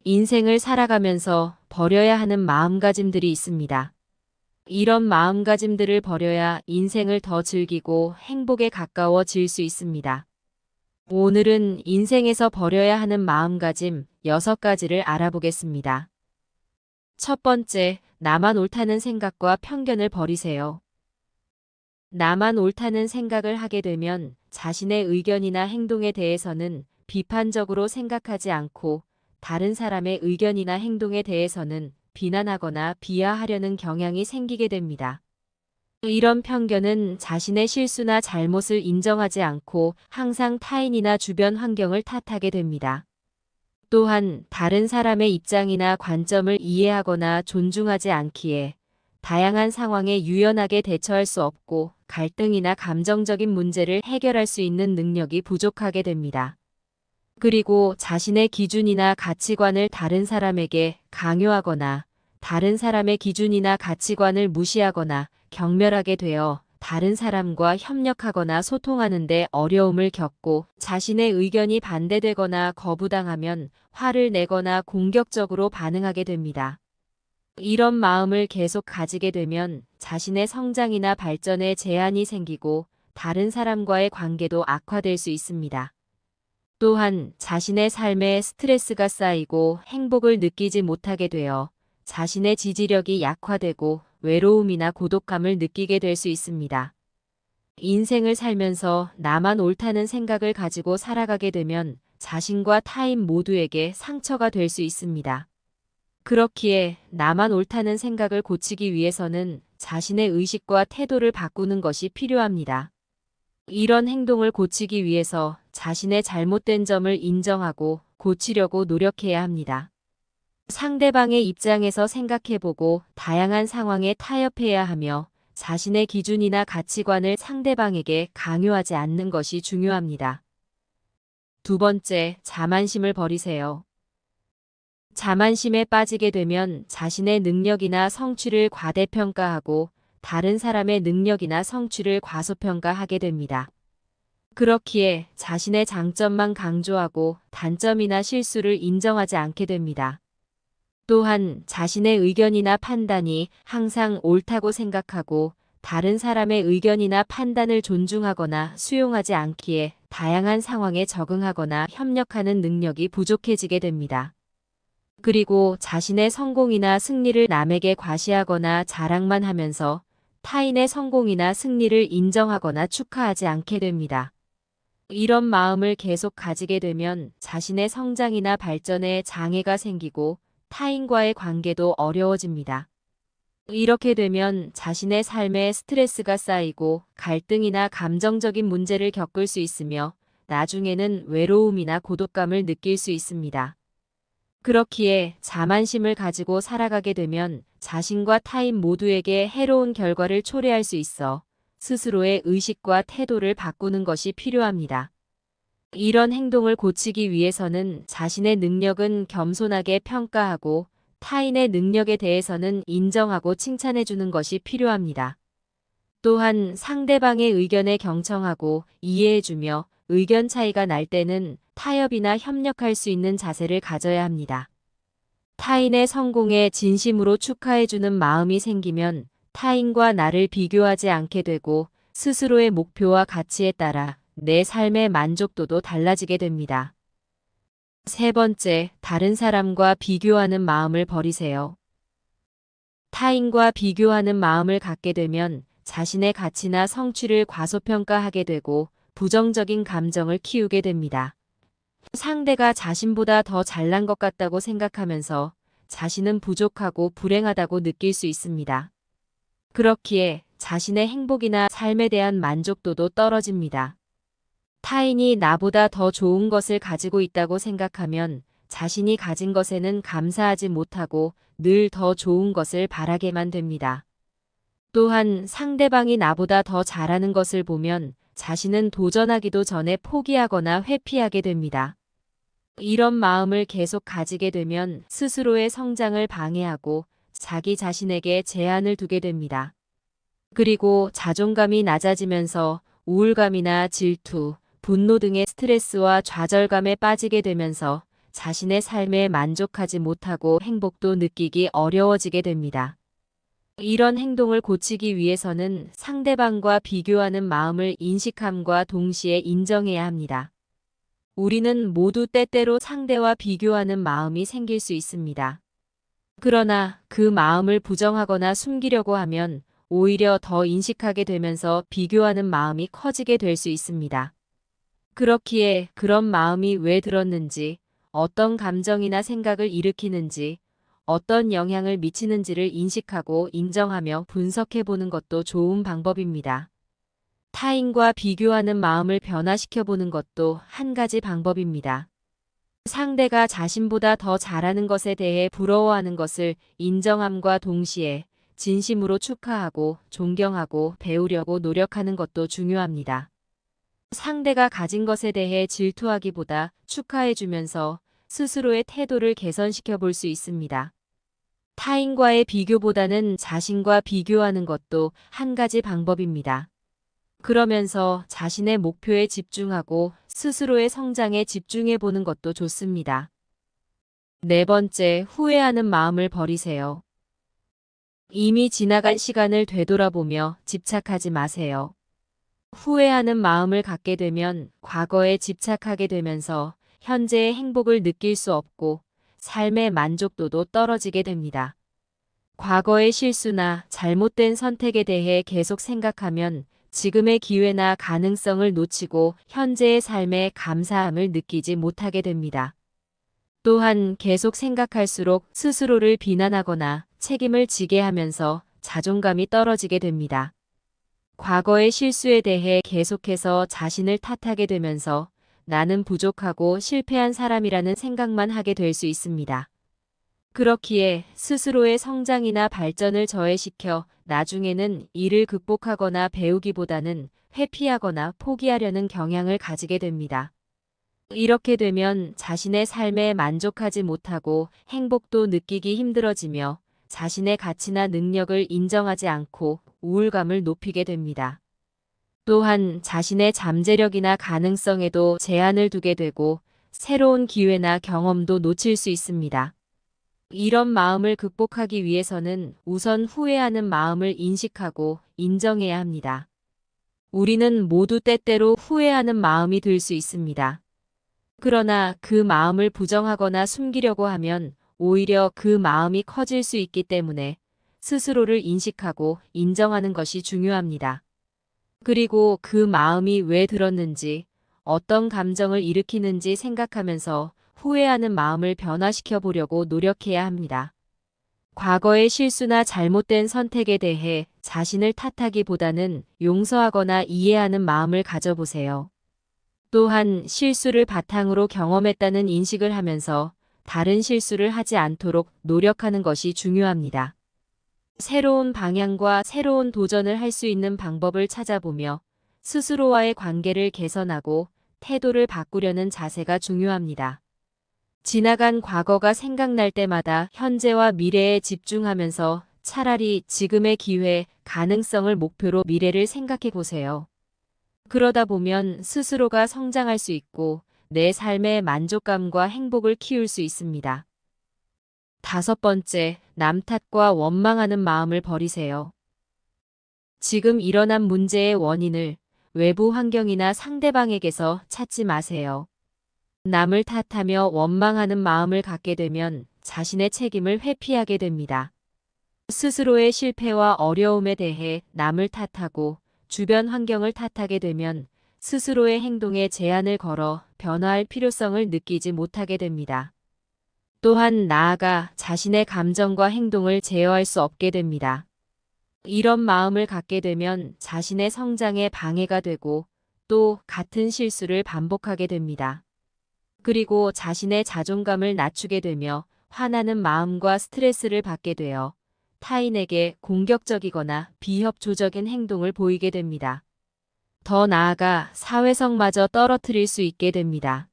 인생을 살아가면서 버려야 하는 마음가짐들이 있습니다. 이런 마음가짐들을 버려야 인생을 더 즐기고 행복에 가까워질 수 있습니다. 오늘은 인생에서 버려야 하는 마음가짐 6가지를 알아보겠습니다. 첫 번째, 나만 옳다는 생각과 편견을 버리세요. 나만 옳다는 생각을 하게 되면 자신의 의견이나 행동에 대해서는 비판적으로 생각하지 않고 다른 사람의 의견이나 행동에 대해서는 비난하거나 비하하려는 경향이 생기게 됩니다. 이런 편견은 자신의 실수나 잘못을 인정하지 않고 항상 타인이나 주변 환경을 탓하게 됩니다. 또한 다른 사람의 입장이나 관점을 이해하거나 존중하지 않기에 다양한 상황에 유연하게 대처할 수 없고 갈등이나 감정적인 문제를 해결할 수 있는 능력이 부족하게 됩니다. 그리고 자신의 기준이나 가치관을 다른 사람에게 강요하거나 다른 사람의 기준이나 가치관을 무시하거나 경멸하게 되어 다른 사람과 협력하거나 소통하는 데 어려움을 겪고 자신의 의견이 반대되거나 거부당하면 화를 내거나 공격적으로 반응하게 됩니다. 이런 마음을 계속 가지게 되면 자신의 성장이나 발전에 제한이 생기고 다른 사람과의 관계도 악화될 수 있습니다. 또한 자신의 삶에 스트레스가 쌓이고 행복을 느끼지 못하게 되어 자신의 지지력이 약화되고 외로움이나 고독감을 느끼게 될 수 있습니다. 인생을 살면서 나만 옳다는 생각을 가지고 살아가게 되면 자신과 타인 모두에게 상처가 될 수 있습니다. 그렇기에 나만 옳다는 생각을 고치기 위해서는 자신의 의식과 태도를 바꾸는 것이 필요합니다. 이런 행동을 고치기 위해서 자신의 잘못된 점을 인정하고 고치려고 노력해야 합니다. 상대방의 입장에서 생각해보고 다양한 상황에 타협해야 하며 자신의 기준이나 가치관을 상대방에게 강요하지 않는 것이 중요합니다. 두 번째, 자만심을 버리세요. 자만심에 빠지게 되면 자신의 능력이나 성취를 과대평가하고 다른 사람의 능력이나 성취를 과소평가하게 됩니다. 그렇기에 자신의 장점만 강조하고 단점이나 실수를 인정하지 않게 됩니다. 또한 자신의 의견이나 판단이 항상 옳다고 생각하고 다른 사람의 의견이나 판단을 존중하거나 수용하지 않기에 다양한 상황에 적응하거나 협력하는 능력이 부족해지게 됩니다. 그리고 자신의 성공이나 승리를 남에게 과시하거나 자랑만 하면서 타인의 성공이나 승리를 인정하거나 축하하지 않게 됩니다. 이런 마음을 계속 가지게 되면 자신의 성장이나 발전에 장애가 생기고 타인과의 관계도 어려워집니다. 이렇게 되면 자신의 삶에 스트레스가 쌓이고 갈등이나 감정적인 문제를 겪을 수 있으며 나중에는 외로움이나 고독감을 느낄 수 있습니다. 그렇기에 자만심을 가지고 살아가게 되면 자신과 타인 모두에게 해로운 결과를 초래할 수 있어 스스로의 의식과 태도를 바꾸는 것이 필요합니다. 이런 행동을 고치기 위해서는 자신의 능력은 겸손하게 평가하고 타인의 능력에 대해서는 인정하고 칭찬해주는 것이 필요합니다. 또한 상대방의 의견에 경청하고 이해해주며 의견 차이가 날 때는 타협이나 협력할 수 있는 자세를 가져야 합니다. 타인의 성공에 진심으로 축하해주는 마음이 생기면 타인과 나를 비교하지 않게 되고 스스로의 목표와 가치에 따라 내 삶의 만족도도 달라지게 됩니다. 세 번째, 다른 사람과 비교하는 마음을 버리세요. 타인과 비교하는 마음을 갖게 되면 자신의 가치나 성취를 과소평가하게 되고 부정적인 감정을 키우게 됩니다. 상대가 자신보다 더 잘난 것 같다고 생각하면서 자신은 부족하고 불행하다고 느낄 수 있습니다. 그렇기에 자신의 행복이나 삶에 대한 만족도도 떨어집니다. 타인이 나보다 더 좋은 것을 가지고 있다고 생각하면 자신이 가진 것에는 감사하지 못하고 늘 더 좋은 것을 바라게만 됩니다. 또한 상대방이 나보다 더 잘하는 것을 보면 자신은 도전하기도 전에 포기하거나 회피하게 됩니다. 이런 마음을 계속 가지게 되면 스스로의 성장을 방해하고 자기 자신에게 제한을 두게 됩니다. 그리고 자존감이 낮아지면서 우울감이나 질투, 분노 등의 스트레스와 좌절감에 빠지게 되면서 자신의 삶에 만족하지 못하고 행복도 느끼기 어려워지게 됩니다. 이런 행동을 고치기 위해서는 상대방과 비교하는 마음을 인식함과 동시에 인정해야 합니다. 우리는 모두 때때로 상대와 비교하는 마음이 생길 수 있습니다. 그러나 그 마음을 부정하거나 숨기려고 하면 오히려 더 인식하게 되면서 비교하는 마음이 커지게 될 수 있습니다. 그렇기에 그런 마음이 왜 들었는지, 어떤 감정이나 생각을 일으키는지, 어떤 영향을 미치는지를 인식하고 인정하며 분석해 보는 것도 좋은 방법입니다. 타인과 비교하는 마음을 변화시켜 보는 것도 한 가지 방법입니다. 상대가 자신보다 더 잘하는 것에 대해 부러워하는 것을 인정함과 동시에 진심으로 축하하고 존경하고 배우려고 노력하는 것도 중요합니다. 상대가 가진 것에 대해 질투하기보다 축하해주면서 스스로의 태도를 개선시켜 볼 수 있습니다. 타인과의 비교보다는 자신과 비교하는 것도 한 가지 방법입니다. 그러면서 자신의 목표에 집중하고 스스로의 성장에 집중해 보는 것도 좋습니다. 네 번째, 후회하는 마음을 버리세요. 이미 지나간 시간을 되돌아보며 집착하지 마세요. 후회하는 마음을 갖게 되면 과거에 집착하게 되면서 현재의 행복을 느낄 수 없고 삶의 만족도도 떨어지게 됩니다. 과거의 실수나 잘못된 선택에 대해 계속 생각하면 지금의 기회나 가능성을 놓치고 현재의 삶에 감사함을 느끼지 못하게 됩니다. 또한 계속 생각할수록 스스로를 비난하거나 책임을 지게 하면서 자존감이 떨어지게 됩니다. 과거의 실수에 대해 계속해서 자신을 탓하게 되면서 나는 부족하고 실패한 사람이라는 생각만 하게 될 수 있습니다. 그렇기에 스스로의 성장이나 발전을 저해시켜 나중에는 이를 극복하거나 배우기보다는 회피하거나 포기하려는 경향을 가지게 됩니다. 이렇게 되면 자신의 삶에 만족하지 못하고 행복도 느끼기 힘들어지며 자신의 가치나 능력을 인정하지 않고 우울감을 높이게 됩니다. 또한 자신의 잠재력이나 가능성에도 제한을 두게 되고 새로운 기회나 경험도 놓칠 수 있습니다. 이런 마음을 극복하기 위해서는 우선 후회하는 마음을 인식하고 인정해야 합니다. 우리는 모두 때때로 후회하는 마음이 들 수 있습니다. 그러나 그 마음을 부정하거나 숨기려고 하면 오히려 그 마음이 커질 수 있기 때문에 스스로를 인식하고 인정하는 것이 중요합니다. 그리고 그 마음이 왜 들었는지, 어떤 감정을 일으키는지 생각하면서 후회하는 마음을 변화시켜 보려고 노력해야 합니다. 과거의 실수나 잘못된 선택에 대해 자신을 탓하기보다는 용서하거나 이해하는 마음을 가져보세요. 또한 실수를 바탕으로 경험했다는 인식을 하면서 다른 실수를 하지 않도록 노력하는 것이 중요합니다. 새로운 방향과 새로운 도전을 할 수 있는 방법을 찾아보며 스스로와의 관계를 개선하고 태도를 바꾸려는 자세가 중요합니다. 지나간 과거가 생각날 때마다 현재와 미래에 집중하면서 차라리 지금의 기회, 가능성을 목표로 미래를 생각해 보세요. 그러다 보면 스스로가 성장할 수 있고 내 삶의 만족감과 행복을 키울 수 있습니다. 다섯 번째, 남 탓과 원망하는 마음을 버리세요. 지금 일어난 문제의 원인을 외부 환경이나 상대방에게서 찾지 마세요. 남을 탓하며 원망하는 마음을 갖게 되면 자신의 책임을 회피하게 됩니다. 스스로의 실패와 어려움에 대해 남을 탓하고 주변 환경을 탓하게 되면 스스로의 행동에 제한을 걸어 변화할 필요성을 느끼지 못하게 됩니다. 또한 나아가 자신의 감정과 행동을 제어할 수 없게 됩니다. 이런 마음을 갖게 되면 자신의 성장에 방해가 되고 또 같은 실수를 반복하게 됩니다. 그리고 자신의 자존감을 낮추게 되며 화나는 마음과 스트레스를 받게 되어 타인에게 공격적이거나 비협조적인 행동을 보이게 됩니다. 더 나아가 사회성마저 떨어뜨릴 수 있게 됩니다.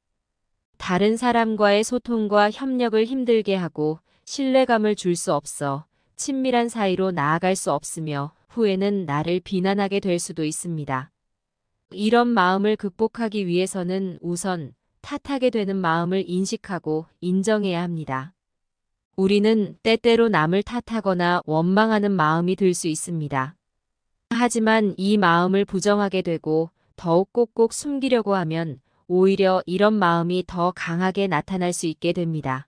다른 사람과의 소통과 협력을 힘들게 하고 신뢰감을 줄 수 없어 친밀한 사이로 나아갈 수 없으며 후에는 나를 비난하게 될 수도 있습니다. 이런 마음을 극복하기 위해서는 우선 탓하게 되는 마음을 인식하고 인정해야 합니다. 우리는 때때로 남을 탓하거나 원망하는 마음이 들 수 있습니다. 하지만 이 마음을 부정하게 되고 더욱 꼭꼭 숨기려고 하면 오히려 이런 마음이 더 강하게 나타날 수 있게 됩니다.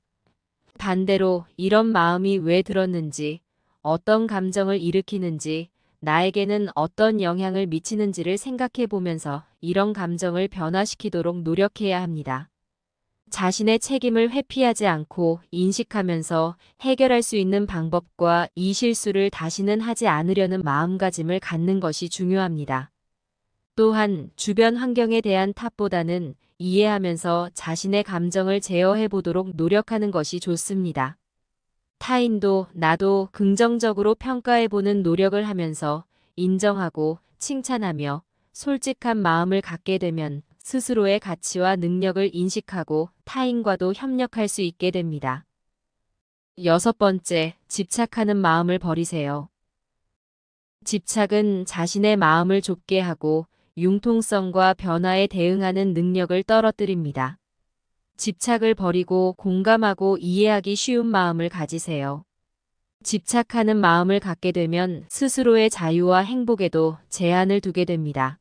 반대로 이런 마음이 왜 들었는지, 어떤 감정을 일으키는지, 나에게는 어떤 영향을 미치는지를 생각해 보면서 이런 감정을 변화시키도록 노력해야 합니다. 자신의 책임을 회피하지 않고 인식하면서 해결할 수 있는 방법과 이 실수를 다시는 하지 않으려는 마음가짐을 갖는 것이 중요합니다. 또한 주변 환경에 대한 탓보다는 이해하면서 자신의 감정을 제어해 보도록 노력하는 것이 좋습니다. 타인도 나도 긍정적으로 평가해 보는 노력을 하면서 인정하고 칭찬하며 솔직한 마음을 갖게 되면 스스로의 가치와 능력을 인식하고 타인과도 협력할 수 있게 됩니다. 6번째, 집착하는 마음을 버리세요. 집착은 자신의 마음을 좁게 하고 융통성과 변화에 대응하는 능력을 떨어뜨립니다. 집착을 버리고 공감하고 이해하기 쉬운 마음을 가지세요. 집착하는 마음을 갖게 되면 스스로의 자유와 행복에도 제한을 두게 됩니다.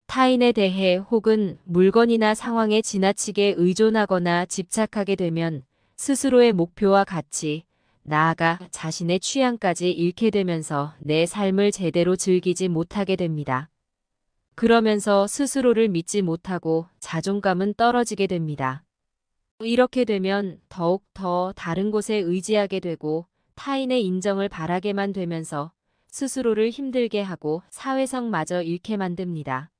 타인에 대해 혹은 물건이나 상황에 지나치게 의존하거나 집착하게 되면 스스로의 목표와 가치, 나아가 자신의 취향까지 잃게 되면서 내 삶을 제대로 즐기지 못하게 됩니다. 그러면서 스스로를 믿지 못하고 자존감은 떨어지게 됩니다. 이렇게 되면 더욱 더 다른 곳에 의지하게 되고 타인의 인정을 바라게만 되면서 스스로를 힘들게 하고 사회성마저 잃게 만듭니다.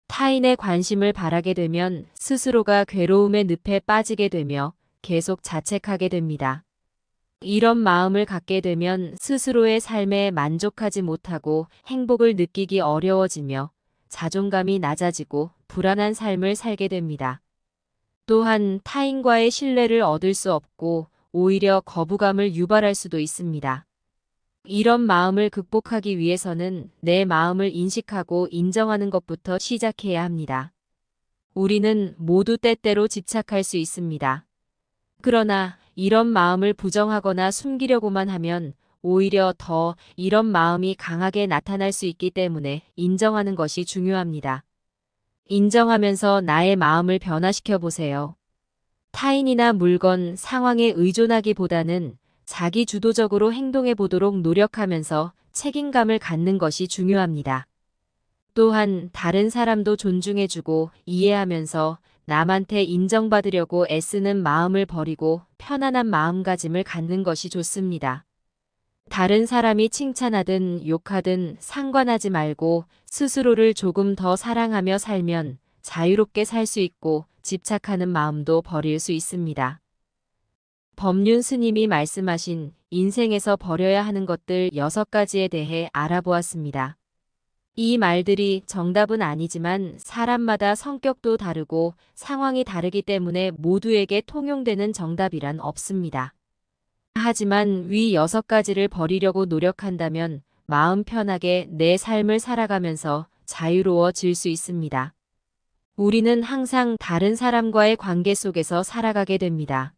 타인의 관심을 바라게 되면 스스로가 괴로움의 늪에 빠지게 되며 계속 자책하게 됩니다. 이런 마음을 갖게 되면 스스로의 삶에 만족하지 못하고 행복을 느끼기 어려워지며 자존감이 낮아지고 불안한 삶을 살게 됩니다. 또한 타인과의 신뢰를 얻을 수 없고 오히려 거부감을 유발할 수도 있습니다. 이런 마음을 극복하기 위해서는 내 마음을 인식하고 인정하는 것부터 시작해야 합니다. 우리는 모두 때때로 집착할 수 있습니다. 그러나 이런 마음을 부정하거나 숨기려고만 하면 오히려 더 이런 마음이 강하게 나타날 수 있기 때문에 인정하는 것이 중요합니다. 인정하면서 나의 마음을 변화시켜 보세요. 타인이나 물건, 상황에 의존하기보다는 자기 주도적으로 행동해 보도록 노력하면서 책임감을 갖는 것이 중요합니다. 또한 다른 사람도 존중해주고 이해하면서 남한테 인정받으려고 애쓰는 마음을 버리고 편안한 마음가짐을 갖는 것이 좋습니다. 다른 사람이 칭찬하든 욕하든 상관하지 말고 스스로를 조금 더 사랑하며 살면 자유롭게 살 수 있고 집착하는 마음도 버릴 수 있습니다. 법륜 스님이 말씀하신 인생에서 버려야 하는 것들 6가지에 대해 알아보았습니다. 이 말들이 정답은 아니지만 사람마다 성격도 다르고 상황이 다르기 때문에 모두에게 통용되는 정답이란 없습니다. 하지만 위 6가지를 버리려고 노력한다면 마음 편하게 내 삶을 살아가면서 자유로워질 수 있습니다. 우리는 항상 다른 사람과의 관계 속에서 살아가게 됩니다.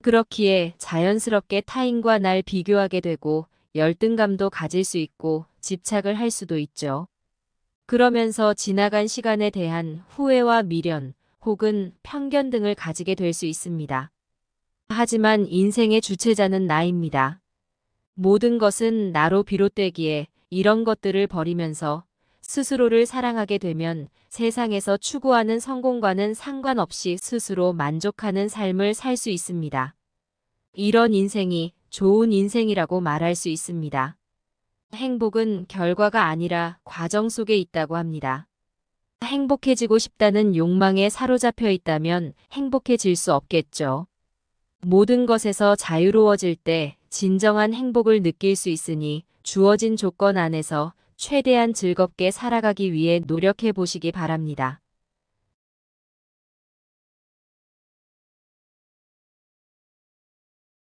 그렇기에 자연스럽게 타인과 날 비교하게 되고 열등감도 가질 수 있고 집착을 할 수도 있죠. 그러면서 지나간 시간에 대한 후회와 미련 혹은 편견 등을 가지게 될 수 있습니다. 하지만 인생의 주체자는 나입니다. 모든 것은 나로 비롯되기에 이런 것들을 버리면서 스스로를 사랑하게 되면 세상에서 추구하는 성공과는 상관없이 스스로 만족하는 삶을 살 수 있습니다. 이런 인생이 좋은 인생이라고 말할 수 있습니다. 행복은 결과가 아니라 과정 속에 있다고 합니다. 행복해지고 싶다는 욕망에 사로잡혀 있다면 행복해질 수 없겠죠. 모든 것에서 자유로워질 때 진정한 행복을 느낄 수 있으니 주어진 조건 안에서 최대한 즐겁게 살아가기 위해 노력해 보시기 바랍니다.